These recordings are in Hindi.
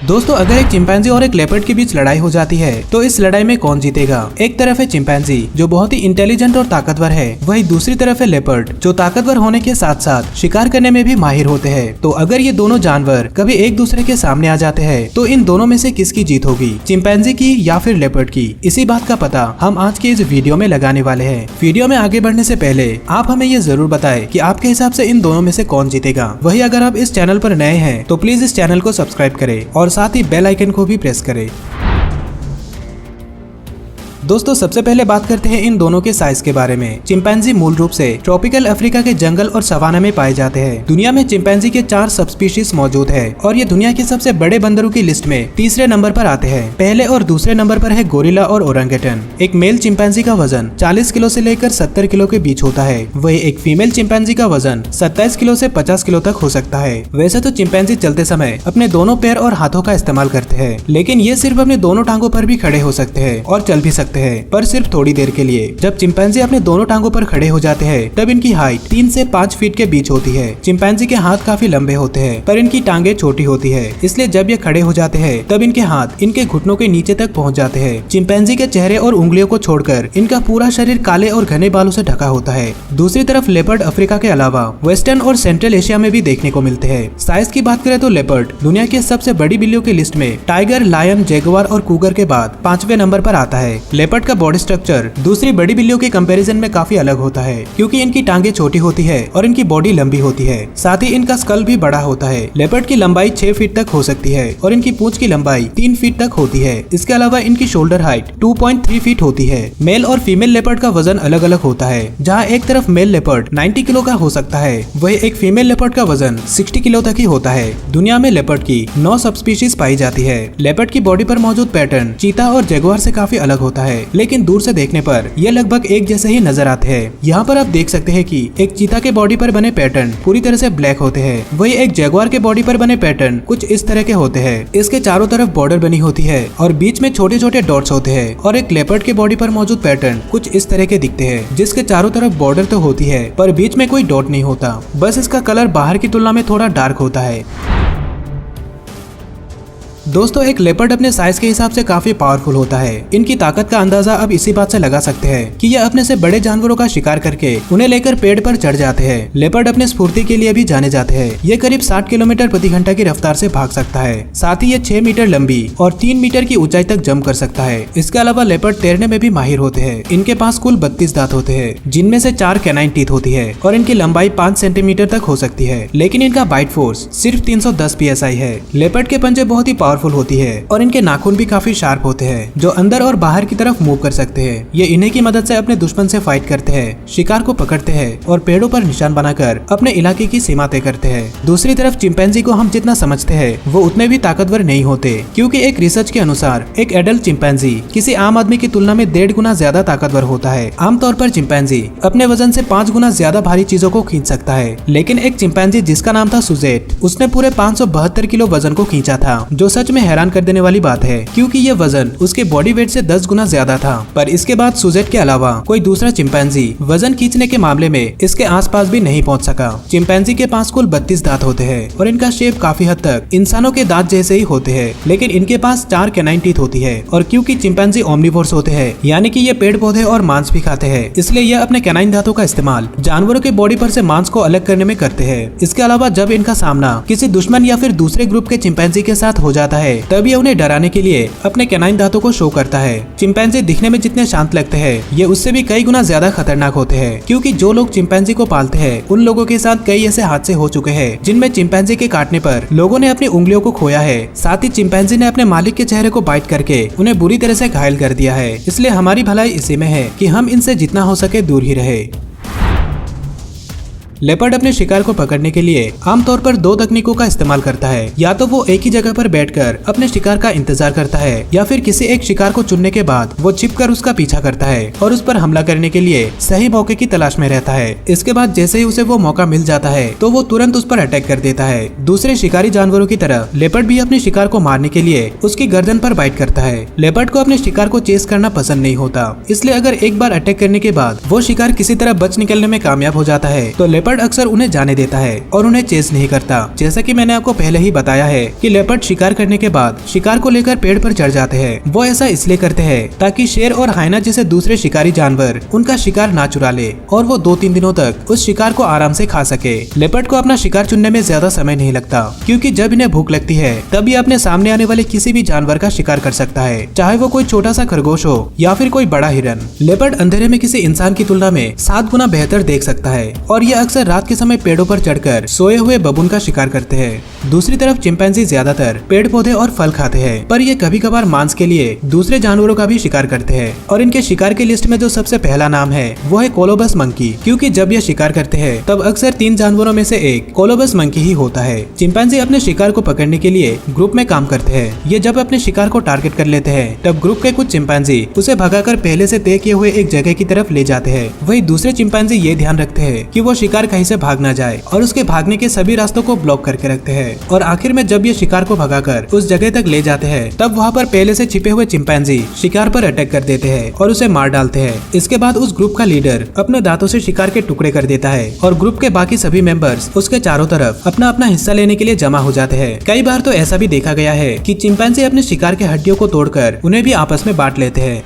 दोस्तों अगर एक चिंपैंजी और एक लेपर्ड के बीच लड़ाई हो जाती है तो इस लड़ाई में कौन जीतेगा? एक तरफ है चिंपैंजी जो बहुत ही इंटेलिजेंट और ताकतवर है, वही दूसरी तरफ है लेपर्ड जो ताकतवर होने के साथ साथ शिकार करने में भी माहिर होते हैं। तो अगर ये दोनों जानवर कभी एक दूसरे के सामने आ जाते हैं तो इन दोनों में से किसकी जीत होगी, चिंपैंजी की या फिर लेपर्ड की? इसी बात का पता हम आज के इस वीडियो में लगाने वाले हैं। वीडियो में आगे बढ़ने से पहले आप हमें ये जरूर बताएं कि आपके हिसाब से इन दोनों में से कौन जीतेगा। वही अगर आप इस चैनल पर नए हैं तो प्लीज इस चैनल को सब्सक्राइब करें और साथ ही बेल आइकन को भी प्रेस करें। दोस्तों सबसे पहले बात करते हैं इन दोनों के साइज के बारे में। चिंपैंजी मूल रूप से ट्रॉपिकल अफ्रीका के जंगल और सवाना में पाए जाते हैं। दुनिया में चिंपैंजी के 4 सब स्पीशीज मौजूद है और ये दुनिया के सबसे बड़े बंदरों की लिस्ट में तीसरे नंबर पर आते हैं। पहले और दूसरे नंबर पर है गोरिल्ला और ओरंगेटन। एक मेल चिंपैंजी का वजन 40 किलो से लेकर 70 किलो के बीच होता है, वही एक फीमेल चिंपैंजी का वजन 27 किलो से 50 किलो तक हो सकता है। वैसे तो चिंपैंजी चलते समय अपने दोनों पैर और हाथों का इस्तेमाल करते हैं, लेकिन ये सिर्फ अपने दोनों टांगों पर भी खड़े हो सकते हैं और चल भी सकते हैं, पर सिर्फ थोड़ी देर के लिए। जब चिंपैंजी अपने दोनों टांगों पर खड़े हो जाते हैं तब इनकी हाइट 3 से 5 फीट के बीच होती है। चिंपैंजी के हाथ काफी लंबे होते हैं पर इनकी टांगे छोटी होती है, इसलिए जब ये खड़े हो जाते हैं तब इनके हाथ इनके घुटनों के नीचे तक पहुंच जाते हैं। चिंपैंजी के चेहरे और उंगलियों को छोड़कर इनका पूरा शरीर काले और घने बालों से ढका होता है। दूसरी तरफ लेपर्ड अफ्रीका के अलावा वेस्टर्न और सेंट्रल एशिया में भी देखने को मिलते हैं। साइज की बात करें तो लेपर्ड दुनिया की सबसे बड़ी बिल्लियों की लिस्ट में टाइगर, लायन, जैगुआर और कूगर के बाद 5वें नंबर पर आता है। लेपर्ड का बॉडी स्ट्रक्चर दूसरी बड़ी बिल्लियों के कंपैरिजन में काफी अलग होता है, क्योंकि इनकी टांगे छोटी होती है और इनकी बॉडी लंबी होती है। साथ ही इनका स्कल भी बड़ा होता है। लेपर्ड की लंबाई 6 फीट तक हो सकती है और इनकी पूंछ की लंबाई 3 फीट तक होती है। इसके अलावा इनकी शोल्डर हाइट 2.3 फीट होती है। मेल और फीमेल लेपर्ड का वजन अलग अलग होता है। जहाँ एक तरफ मेल लेपर्ड 90 किलो का हो सकता है, वही एक फीमेल लेपर्ड का वजन 60 किलो तक ही होता है। दुनिया में लेपर्ड की 9 सब स्पीशीज पाई जाती है। लेपर्ड की बॉडी पर मौजूद पैटर्न चीता और जगुआर से काफी अलग होता है, लेकिन दूर से देखने पर यह लगभग एक जैसे ही नजर आते हैं। यहाँ पर आप देख सकते हैं कि एक चीता के बॉडी पर बने पैटर्न पूरी तरह से ब्लैक होते हैं, वही एक जगुआर के बॉडी पर बने पैटर्न कुछ इस तरह के होते हैं। इसके चारों तरफ बॉर्डर बनी होती है और बीच में छोटे छोटे डॉट्स होते हैं। और एक लेपर्ड के बॉडी पर मौजूद पैटर्न कुछ इस तरह के दिखते हैं, जिसके चारों तरफ बॉर्डर तो होती है पर बीच में कोई डॉट नहीं होता, बस इसका कलर बाहर की तुलना में थोड़ा डार्क होता है। दोस्तों एक लेपर्ड अपने साइज के हिसाब से काफी पावरफुल होता है। इनकी ताकत का अंदाजा अब इसी बात से लगा सकते हैं कि यह अपने से बड़े जानवरों का शिकार करके उन्हें लेकर पेड़ पर चढ़ जाते हैं। लेपर्ड अपने स्फूर्ति के लिए भी जाने जाते हैं। ये करीब 60 किलोमीटर प्रति घंटा की रफ्तार से भाग सकता है। साथ ही ये 6 मीटर लंबी और 3 मीटर की ऊंचाई तक जंप कर सकता है। इसके अलावा लेपर्ड तैरने में भी माहिर होते हैं। इनके पास कुल 32 दांत होते हैं, जिनमें से 4 कैनाइन टीथ होती है और इनकी लंबाई 5 सेंटीमीटर तक हो सकती है, लेकिन इनका बाइट फोर्स सिर्फ 310 PSI है। लेपर्ड के पंजे बहुत ही पावरफुल होती है और इनके नाखून भी काफी शार्प होते हैं, जो अंदर और बाहर की तरफ मूव कर सकते हैं। ये इन्हीं की मदद से अपने दुश्मन से फाइट करते हैं, शिकार को पकड़ते हैं और पेड़ों पर निशान बनाकर अपने इलाके की सीमा तय करते हैं। दूसरी तरफ चिंपैंजी को हम जितना समझते हैं वो उतने भी ताकतवर नहीं होते, क्योंकि एक रिसर्च के अनुसार एक एडल्ट चिंपैंजी किसी आम आदमी की तुलना में 1.5 गुना ज्यादा ताकतवर होता है। आमतौर पर चिंपैंजी अपने वजन से 5 गुना ज्यादा भारी चीजों को खींच सकता है, लेकिन एक चिंपैंजी जिसका नाम था सुजेट, उसने पूरे 572 किलो वजन को खींचा था, जो सच में हैरान कर देने वाली बात है, क्योंकि ये वजन उसके बॉडी वेट से 10 गुना ज्यादा था। पर इसके बाद सुजेट के अलावा कोई दूसरा चिंपैंजी वजन खींचने के मामले में इसके आसपास भी नहीं पहुंच सका। चिंपैंजी के पास कुल 32 दांत होते हैं और इनका शेप काफी हद तक इंसानों के दांत जैसे ही होते हैं, लेकिन इनके पास 4 कैनाइन टीथ होती है। और क्योंकि चिंपैंजी ओमनिवोर्स होते हैं, यानी कि ये पेड़ पौधे और मांस भी खाते हैं, इसलिए यह अपने कैनाइन दांतों का इस्तेमाल जानवरों के बॉडी पर से मांस को अलग करने में करते हैं। इसके अलावा जब इनका सामना किसी दुश्मन या फिर दूसरे ग्रुप के चिंपैंजी के साथ हो जाता है, तब ये उन्हें डराने के लिए अपने कैनाइन दांतों को शो करता है। चिंपैंजी दिखने में जितने शांत लगते हैं, ये उससे भी कई गुना ज्यादा खतरनाक होते हैं, क्योंकि जो लोग चिंपैंजी को पालते हैं उन लोगों के साथ कई ऐसे हादसे हो चुके हैं जिनमें चिंपैंजी के काटने पर लोगों ने अपनी उंगलियों को खोया है। साथ ही चिंपैंजी ने अपने मालिक के चेहरे को बाइट करके उन्हें बुरी तरह से घायल कर दिया है। इसलिए हमारी भलाई इसी में है कि हम इनसे जितना हो सके दूर ही रहे। लेपर्ड अपने शिकार को पकड़ने के लिए आमतौर पर 2 तकनीकों का इस्तेमाल करता है। या तो वो एक ही जगह पर बैठकर अपने शिकार का इंतजार करता है, या फिर किसी एक शिकार को चुनने के बाद वो छिपकर उसका पीछा करता है और उस पर हमला करने के लिए सही मौके की तलाश में रहता है। इसके बाद जैसे ही उसे वो मौका मिल जाता है तो वो तुरंत उस पर अटैक कर देता है। दूसरे शिकारी जानवरों की तरह लेपर्ड भी अपने शिकार को मारने के लिए उसकी गर्दन पर बाइट करता है। लेपर्ड को अपने शिकार को चेस करना पसंद नहीं होता, इसलिए अगर एक बार अटैक करने के बाद वो शिकार किसी तरह बच निकलने में कामयाब हो जाता है तो लेपर्ड लेपर्ड अक्सर उन्हें जाने देता है और उन्हें चेस नहीं करता। जैसा कि मैंने आपको पहले ही बताया है कि लेपर्ड शिकार करने के बाद शिकार को लेकर पेड़ पर चढ़ जाते हैं। वो ऐसा इसलिए करते हैं ताकि शेर और हाइना जैसे दूसरे शिकारी जानवर उनका शिकार ना चुरा ले और वो 2-3 दिनों तक उस शिकार को आराम से खा सके। लेपर्ड को अपना शिकार चुनने में ज्यादा समय नहीं लगता, क्योंकि जब इन्हें भूख लगती है तब ये अपने सामने आने वाले किसी भी जानवर का शिकार कर सकता है, चाहे वो कोई छोटा सा खरगोश हो या फिर कोई बड़ा हिरन। लेपर्ड अंधेरे में किसी इंसान की तुलना में 7 गुना बेहतर देख सकता है और ये अक्सर रात के समय पेड़ों पर चढ़कर सोए हुए बबून का शिकार करते हैं। दूसरी तरफ चिंपैंजी ज्यादातर पेड़ पौधे और फल खाते हैं, पर ये कभी कभार मांस के लिए दूसरे जानवरों का भी शिकार करते हैं। और इनके शिकार की लिस्ट में जो सबसे पहला नाम है वो है कोलोबस मंकी, क्योंकि जब ये शिकार करते हैं तब अक्सर 3 जानवरों में से एक कोलोबस मंकी ही होता है। चिंपैंजी अपने शिकार को पकड़ने के लिए ग्रुप में काम करते हैं। ये जब अपने शिकार को टारगेट कर लेते हैं तब ग्रुप के कुछ चिंपैंजी उसे भगाकर पहले से तय किए हुए एक जगह की तरफ ले जाते हैं। वही दूसरे चिंपैंजी ये ध्यान रखते हैं कि वो शिकार कहीं से भाग ना जाए और उसके भागने के सभी रास्तों को ब्लॉक करके रखते हैं। और आखिर में जब ये शिकार को भगाकर उस जगह तक ले जाते हैं तब वहाँ पर पहले से छिपे हुए चिंपैंजी शिकार पर अटैक कर देते हैं और उसे मार डालते हैं। इसके बाद उस ग्रुप का लीडर अपने दांतों से शिकार के टुकड़े कर देता है और ग्रुप के बाकी सभी मेंबर्स उसके चारों तरफ अपना अपना हिस्सा लेने के लिए जमा हो जाते हैं। कई बार तो ऐसा भी देखा गया है कि चिंपैंजी अपने शिकार के हड्डियों को तोड़कर उन्हें भी आपस में बांट लेते हैं।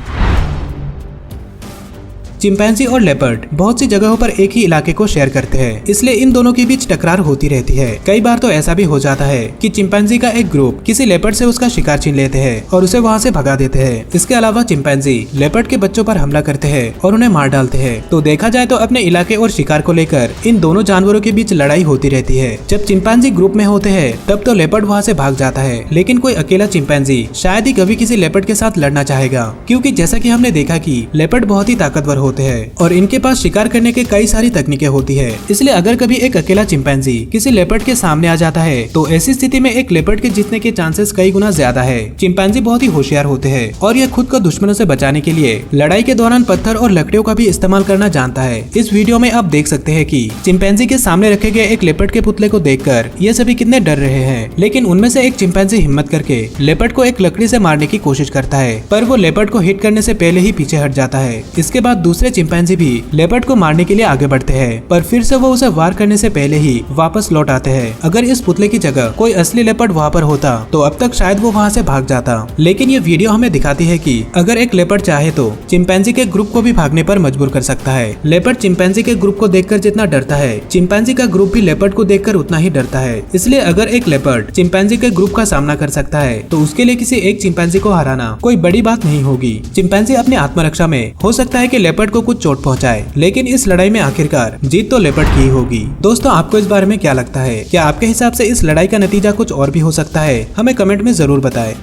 चिंपैंजी और लेपर्ड बहुत सी जगहों पर एक ही इलाके को शेयर करते हैं, इसलिए इन दोनों के बीच टकरार होती रहती है। कई बार तो ऐसा भी हो जाता है कि चिंपैंजी का एक ग्रुप किसी लेपर्ड से उसका शिकार छीन लेते हैं और उसे वहां से भगा देते हैं। इसके अलावा चिंपैंजी लेपर्ड के बच्चों पर हमला करते हैं और उन्हें मार डालते हैं। तो देखा जाए तो अपने इलाके और शिकार को लेकर इन दोनों जानवरों के बीच लड़ाई होती रहती है। जब चिंपैंजी ग्रुप में होते हैं तब तो लेपर्ड वहाँ से भाग जाता है, लेकिन कोई अकेला चिंपैंजी शायद ही कभी किसी लेपर्ड के साथ लड़ना चाहेगा, क्योंकि जैसा कि हमने देखा कि लेपर्ड बहुत ही ताकतवर होते हैं और इनके पास शिकार करने के कई सारी तकनीकें होती है। इसलिए अगर कभी एक अकेला चिंपैंजी किसी लेपर्ड के सामने आ जाता है तो ऐसी स्थिति में एक लेपर्ड के जीतने के चांसेस कई गुना ज्यादा है। चिंपैंजी बहुत ही होशियार होते हैं और ये खुद को दुश्मनों से बचाने के लिए लड़ाई के दौरान पत्थर और लकड़ियों का भी इस्तेमाल करना जानता है। इस वीडियो में आप देख सकते हैं कि चिंपैंजी के सामने रखे गए एक लेपर्ड के पुतले को देखकर ये सभी कितने डर रहे हैं, लेकिन उनमें से एक चिंपैंजी हिम्मत करके लेपर्ड को एक लकड़ी से मारने की कोशिश करता है, पर वो लेपर्ड को हिट करने से पहले ही पीछे हट जाता है। इसके बाद दूसरे चिंपैंजी भी लेपर्ड को मारने के लिए आगे बढ़ते हैं, पर फिर से वो उसे वार करने से पहले ही वापस लौट आते हैं। अगर इस पुतले की जगह कोई असली लेपर्ड वहाँ पर होता तो अब तक शायद वो वहाँ से भाग जाता। लेकिन ये वीडियो हमें दिखाती है कि अगर एक लेपर्ड चाहे तो चिंपैंजी के ग्रुप को भी भागने पर मजबूर कर सकता है। लेपर्ड चिंपैंजी के ग्रुप को देखकर जितना डरता है, चिंपैंजी का ग्रुप भी लेपर्ड को देखकर उतना ही डरता है। इसलिए अगर एक लेपर्ड चिंपैंजी के ग्रुप का सामना कर सकता है तो उसके लिए किसी एक चिंपैंजी को हराना कोई बड़ी बात नहीं होगी। चिंपैंजी अपनी आत्मरक्षा में हो सकता है कि लेपर्ड को कुछ चोट पहुंचाए, लेकिन इस लड़ाई में आखिरकार जीत तो लेपर्ड की ही होगी। दोस्तों, आपको इस बारे में क्या लगता है? क्या आपके हिसाब से इस लड़ाई का नतीजा कुछ और भी हो सकता है? हमें कमेंट में जरूर बताएं।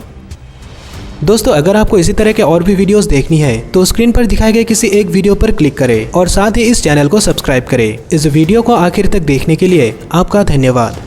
दोस्तों, अगर आपको इसी तरह के और भी वीडियोस देखनी है तो स्क्रीन पर दिखाए गए किसी एक वीडियो पर क्लिक करें और साथ ही इस चैनल को सब्सक्राइब करें। इस वीडियो को आखिर तक देखने के लिए आपका धन्यवाद।